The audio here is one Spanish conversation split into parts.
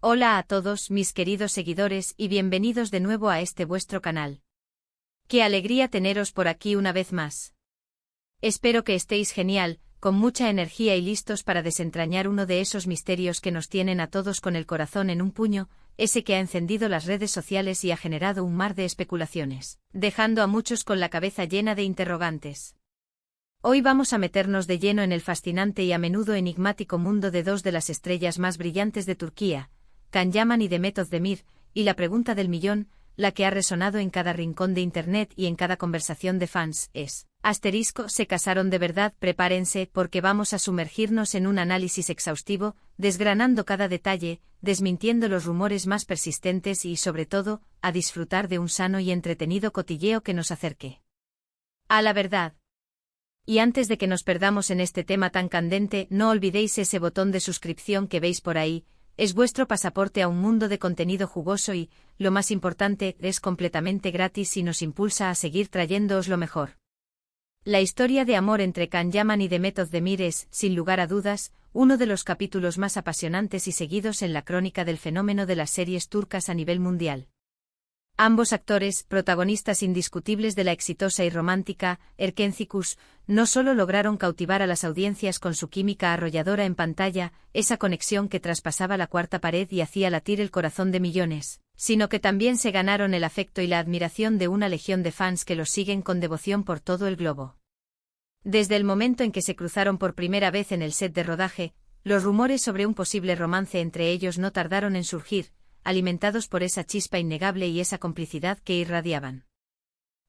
Hola a todos mis queridos seguidores y bienvenidos de nuevo a este vuestro canal. Qué alegría teneros por aquí una vez más. Espero que estéis genial, con mucha energía y listos para desentrañar uno de esos misterios que nos tienen a todos con el corazón en un puño, ese que ha encendido las redes sociales y ha generado un mar de especulaciones, dejando a muchos con la cabeza llena de interrogantes. Hoy vamos a meternos de lleno en el fascinante y a menudo enigmático mundo de dos de las estrellas más brillantes de Turquía, Can Yaman y Demet Özdemir, y la pregunta del millón, la que ha resonado en cada rincón de internet y en cada conversación de fans, es: ¿se casaron de verdad? Prepárense porque vamos a sumergirnos en un análisis exhaustivo, desgranando cada detalle, desmintiendo los rumores más persistentes y, sobre todo, a disfrutar de un sano y entretenido cotilleo que nos acerque a la verdad. Y antes de que nos perdamos en este tema tan candente, no olvidéis ese botón de suscripción que veis por ahí. Es vuestro pasaporte a un mundo de contenido jugoso y, lo más importante, es completamente gratis y nos impulsa a seguir trayéndoos lo mejor. La historia de amor entre Can Yaman y Demet Özdemir es, sin lugar a dudas, uno de los capítulos más apasionantes y seguidos en la crónica del fenómeno de las series turcas a nivel mundial. Ambos actores, protagonistas indiscutibles de la exitosa y romántica Erkencikus, no solo lograron cautivar a las audiencias con su química arrolladora en pantalla, esa conexión que traspasaba la cuarta pared y hacía latir el corazón de millones, sino que también se ganaron el afecto y la admiración de una legión de fans que los siguen con devoción por todo el globo. Desde el momento en que se cruzaron por primera vez en el set de rodaje, los rumores sobre un posible romance entre ellos no tardaron en surgir, alimentados por esa chispa innegable y esa complicidad que irradiaban.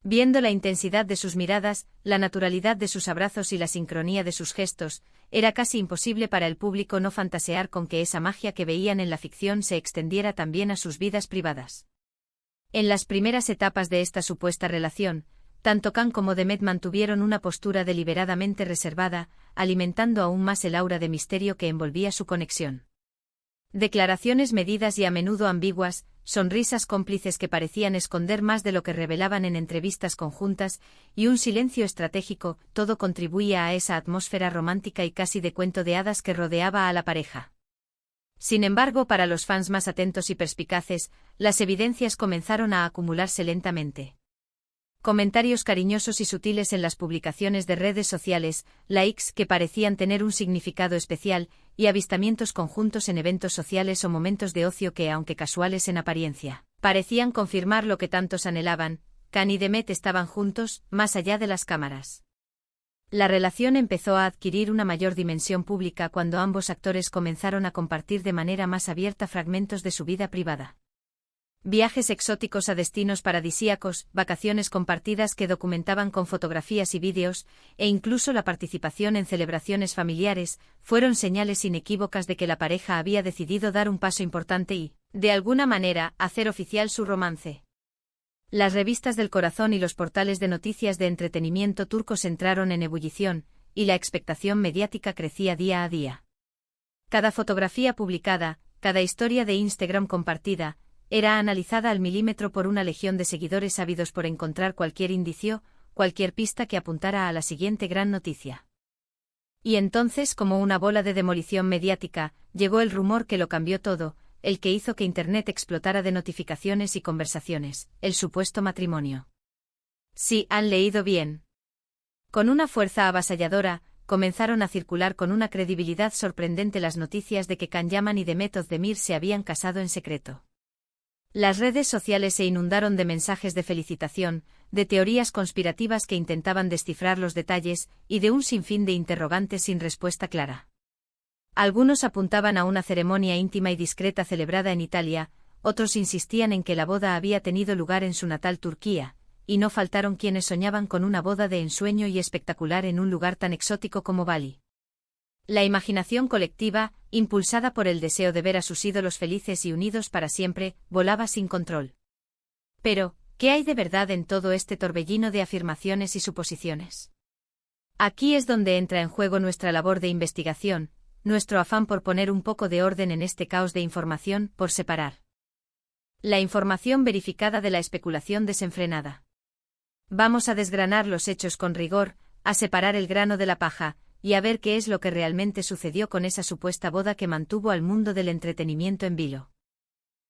Viendo la intensidad de sus miradas, la naturalidad de sus abrazos y la sincronía de sus gestos, era casi imposible para el público no fantasear con que esa magia que veían en la ficción se extendiera también a sus vidas privadas. En las primeras etapas de esta supuesta relación, tanto Can como Demet mantuvieron una postura deliberadamente reservada, alimentando aún más el aura de misterio que envolvía su conexión. Declaraciones medidas y a menudo ambiguas, sonrisas cómplices que parecían esconder más de lo que revelaban en entrevistas conjuntas, y un silencio estratégico, todo contribuía a esa atmósfera romántica y casi de cuento de hadas que rodeaba a la pareja. Sin embargo, para los fans más atentos y perspicaces, las evidencias comenzaron a acumularse lentamente. Comentarios cariñosos y sutiles en las publicaciones de redes sociales, likes que parecían tener un significado especial, y avistamientos conjuntos en eventos sociales o momentos de ocio que, aunque casuales en apariencia, parecían confirmar lo que tantos anhelaban: Can y Demet estaban juntos, más allá de las cámaras. La relación empezó a adquirir una mayor dimensión pública cuando ambos actores comenzaron a compartir de manera más abierta fragmentos de su vida privada. Viajes exóticos a destinos paradisíacos, vacaciones compartidas que documentaban con fotografías y vídeos, e incluso la participación en celebraciones familiares, fueron señales inequívocas de que la pareja había decidido dar un paso importante y, de alguna manera, hacer oficial su romance. Las revistas del corazón y los portales de noticias de entretenimiento turcos entraron en ebullición, y la expectación mediática crecía día a día. Cada fotografía publicada, cada historia de Instagram compartida, era analizada al milímetro por una legión de seguidores ávidos por encontrar cualquier indicio, cualquier pista que apuntara a la siguiente gran noticia. Y entonces, como una bola de demolición mediática, llegó el rumor que lo cambió todo, el que hizo que Internet explotara de notificaciones y conversaciones: el supuesto matrimonio. Sí, han leído bien. Con una fuerza avasalladora, comenzaron a circular con una credibilidad sorprendente las noticias de que Can Yaman y Demet Özdemir se habían casado en secreto. Las redes sociales se inundaron de mensajes de felicitación, de teorías conspirativas que intentaban descifrar los detalles, y de un sinfín de interrogantes sin respuesta clara. Algunos apuntaban a una ceremonia íntima y discreta celebrada en Italia, otros insistían en que la boda había tenido lugar en su natal Turquía, y no faltaron quienes soñaban con una boda de ensueño y espectacular en un lugar tan exótico como Bali. La imaginación colectiva, impulsada por el deseo de ver a sus ídolos felices y unidos para siempre, volaba sin control. Pero, ¿qué hay de verdad en todo este torbellino de afirmaciones y suposiciones? Aquí es donde entra en juego nuestra labor de investigación, nuestro afán por poner un poco de orden en este caos de información, por separar la información verificada de la especulación desenfrenada. Vamos a desgranar los hechos con rigor, a separar el grano de la paja, y a ver qué es lo que realmente sucedió con esa supuesta boda que mantuvo al mundo del entretenimiento en vilo.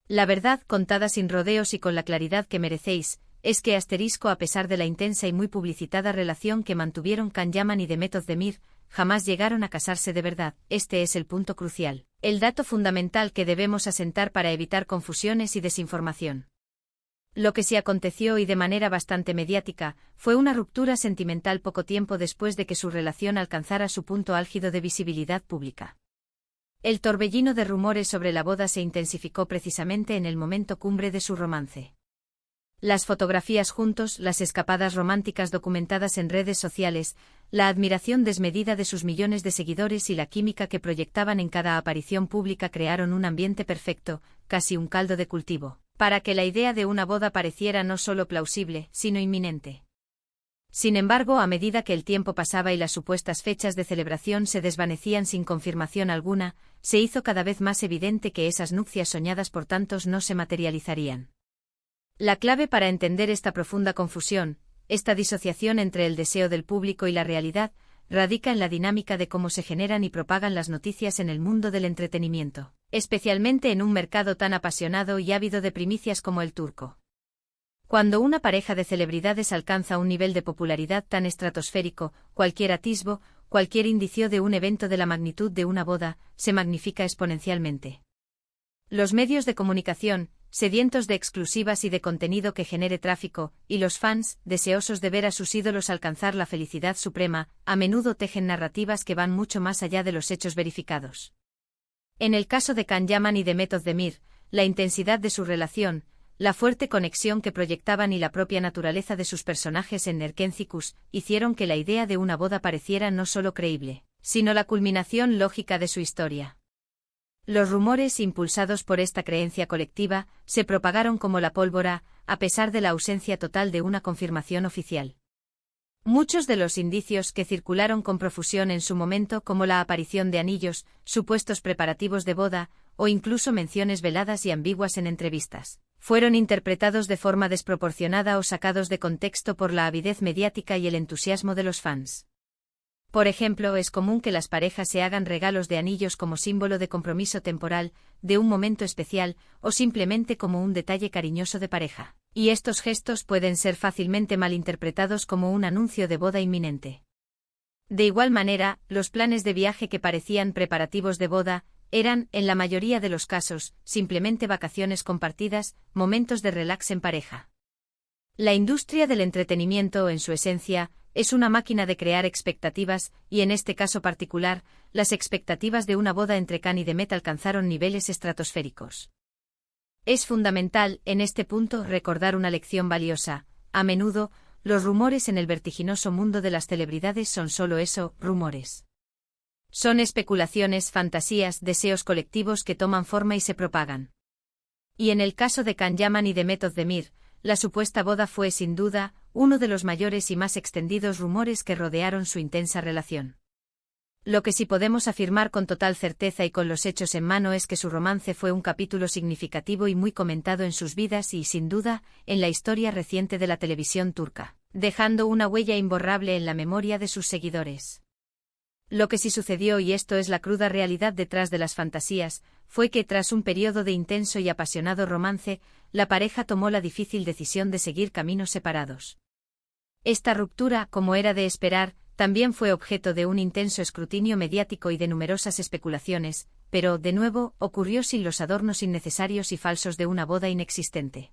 La verdad, contada sin rodeos y con la claridad que merecéis, es que a pesar de la intensa y muy publicitada relación que mantuvieron Can Yaman y Demet Özdemir, jamás llegaron a casarse de verdad. Este es el punto crucial, el dato fundamental que debemos asentar para evitar confusiones y desinformación. Lo que sí aconteció y de manera bastante mediática, fue una ruptura sentimental poco tiempo después de que su relación alcanzara su punto álgido de visibilidad pública. El torbellino de rumores sobre la boda se intensificó precisamente en el momento cumbre de su romance. Las fotografías juntos, las escapadas románticas documentadas en redes sociales, la admiración desmedida de sus millones de seguidores y la química que proyectaban en cada aparición pública crearon un ambiente perfecto, casi un caldo de cultivo, para que la idea de una boda pareciera no solo plausible, sino inminente. Sin embargo, a medida que el tiempo pasaba y las supuestas fechas de celebración se desvanecían sin confirmación alguna, se hizo cada vez más evidente que esas nupcias soñadas por tantos no se materializarían. La clave para entender esta profunda confusión, esta disociación entre el deseo del público y la realidad, radica en la dinámica de cómo se generan y propagan las noticias en el mundo del entretenimiento, especialmente en un mercado tan apasionado y ávido de primicias como el turco. Cuando una pareja de celebridades alcanza un nivel de popularidad tan estratosférico, cualquier atisbo, cualquier indicio de un evento de la magnitud de una boda, se magnifica exponencialmente. Los medios de comunicación, sedientos de exclusivas y de contenido que genere tráfico, y los fans, deseosos de ver a sus ídolos alcanzar la felicidad suprema, a menudo tejen narrativas que van mucho más allá de los hechos verificados. En el caso de Can Yaman y Demet Özdemir, la intensidad de su relación, la fuerte conexión que proyectaban y la propia naturaleza de sus personajes en Erkencikus hicieron que la idea de una boda pareciera no solo creíble, sino la culminación lógica de su historia. Los rumores, impulsados por esta creencia colectiva, se propagaron como la pólvora, a pesar de la ausencia total de una confirmación oficial. Muchos de los indicios que circularon con profusión en su momento, como la aparición de anillos, supuestos preparativos de boda, o incluso menciones veladas y ambiguas en entrevistas, fueron interpretados de forma desproporcionada o sacados de contexto por la avidez mediática y el entusiasmo de los fans. Por ejemplo, es común que las parejas se hagan regalos de anillos como símbolo de compromiso temporal, de un momento especial, o simplemente como un detalle cariñoso de pareja, y estos gestos pueden ser fácilmente malinterpretados como un anuncio de boda inminente. De igual manera, los planes de viaje que parecían preparativos de boda, eran, en la mayoría de los casos, simplemente vacaciones compartidas, momentos de relax en pareja. La industria del entretenimiento, en su esencia, es una máquina de crear expectativas, y en este caso particular, las expectativas de una boda entre Can y Demet alcanzaron niveles estratosféricos. Es fundamental, en este punto, recordar una lección valiosa. A menudo, los rumores en el vertiginoso mundo de las celebridades son solo eso, rumores. Son especulaciones, fantasías, deseos colectivos que toman forma y se propagan. Y en el caso de Can Yaman y Demet Özdemir, la supuesta boda fue, sin duda, uno de los mayores y más extendidos rumores que rodearon su intensa relación. Lo que sí podemos afirmar con total certeza y con los hechos en mano es que su romance fue un capítulo significativo y muy comentado en sus vidas y, sin duda, en la historia reciente de la televisión turca, dejando una huella imborrable en la memoria de sus seguidores. Lo que sí sucedió, y esto es la cruda realidad detrás de las fantasías, fue que tras un periodo de intenso y apasionado romance, la pareja tomó la difícil decisión de seguir caminos separados. Esta ruptura, como era de esperar, también fue objeto de un intenso escrutinio mediático y de numerosas especulaciones, pero, de nuevo, ocurrió sin los adornos innecesarios y falsos de una boda inexistente.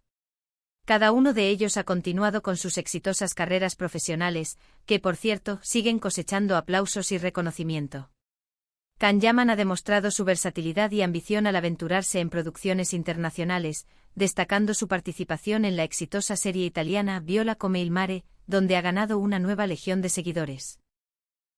Cada uno de ellos ha continuado con sus exitosas carreras profesionales, que por cierto, siguen cosechando aplausos y reconocimiento. Can Yaman ha demostrado su versatilidad y ambición al aventurarse en producciones internacionales, destacando su participación en la exitosa serie italiana Viola come il mare, donde ha ganado una nueva legión de seguidores.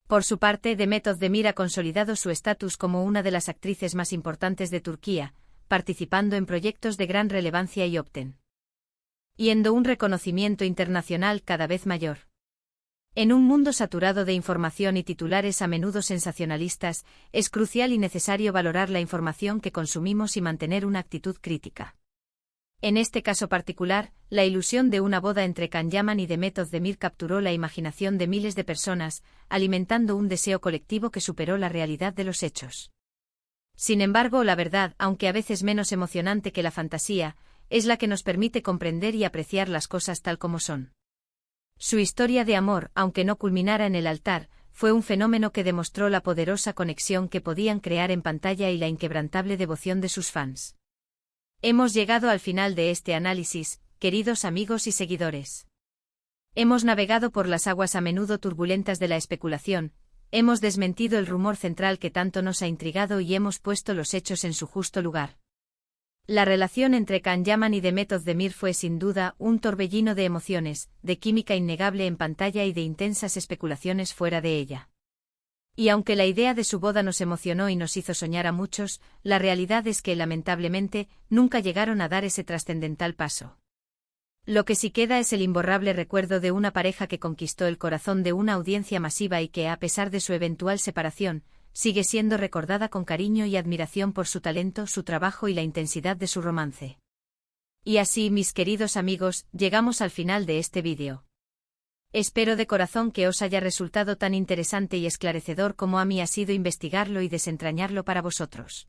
Por su parte, Demet Özdemir ha consolidado su estatus como una de las actrices más importantes de Turquía, participando en proyectos de gran relevancia y obteniendo un reconocimiento internacional cada vez mayor. En un mundo saturado de información y titulares a menudo sensacionalistas, es crucial y necesario valorar la información que consumimos y mantener una actitud crítica. En este caso particular, la ilusión de una boda entre Can Yaman y Demet Özdemir capturó la imaginación de miles de personas, alimentando un deseo colectivo que superó la realidad de los hechos. Sin embargo, la verdad, aunque a veces menos emocionante que la fantasía, es la que nos permite comprender y apreciar las cosas tal como son. Su historia de amor, aunque no culminara en el altar, fue un fenómeno que demostró la poderosa conexión que podían crear en pantalla y la inquebrantable devoción de sus fans. Hemos llegado al final de este análisis, queridos amigos y seguidores. Hemos navegado por las aguas a menudo turbulentas de la especulación, hemos desmentido el rumor central que tanto nos ha intrigado y hemos puesto los hechos en su justo lugar. La relación entre Can Yaman y Demet Özdemir fue sin duda un torbellino de emociones, de química innegable en pantalla y de intensas especulaciones fuera de ella. Y aunque la idea de su boda nos emocionó y nos hizo soñar a muchos, la realidad es que, lamentablemente, nunca llegaron a dar ese trascendental paso. Lo que sí queda es el imborrable recuerdo de una pareja que conquistó el corazón de una audiencia masiva y que, a pesar de su eventual separación, sigue siendo recordada con cariño y admiración por su talento, su trabajo y la intensidad de su romance. Y así, mis queridos amigos, llegamos al final de este vídeo. Espero de corazón que os haya resultado tan interesante y esclarecedor como a mí ha sido investigarlo y desentrañarlo para vosotros.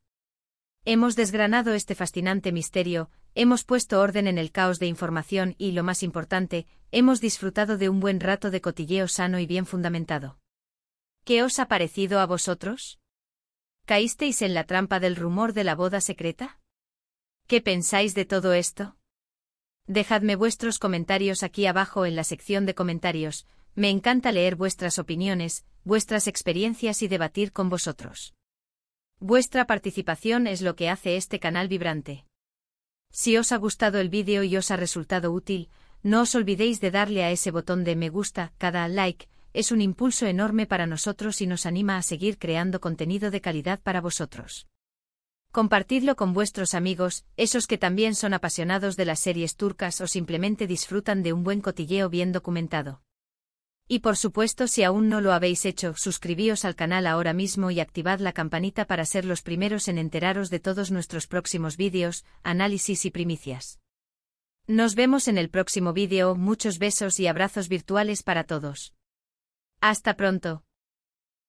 Hemos desgranado este fascinante misterio, hemos puesto orden en el caos de información y, lo más importante, hemos disfrutado de un buen rato de cotilleo sano y bien fundamentado. ¿Qué os ha parecido a vosotros? ¿Caísteis en la trampa del rumor de la boda secreta? ¿Qué pensáis de todo esto? Dejadme vuestros comentarios aquí abajo en la sección de comentarios, me encanta leer vuestras opiniones, vuestras experiencias y debatir con vosotros. Vuestra participación es lo que hace este canal vibrante. Si os ha gustado el vídeo y os ha resultado útil, no os olvidéis de darle a ese botón de me gusta, cada like es un impulso enorme para nosotros y nos anima a seguir creando contenido de calidad para vosotros. Compartidlo con vuestros amigos, esos que también son apasionados de las series turcas o simplemente disfrutan de un buen cotilleo bien documentado. Y por supuesto, si aún no lo habéis hecho, suscribíos al canal ahora mismo y activad la campanita para ser los primeros en enteraros de todos nuestros próximos vídeos, análisis y primicias. Nos vemos en el próximo vídeo, muchos besos y abrazos virtuales para todos. Hasta pronto.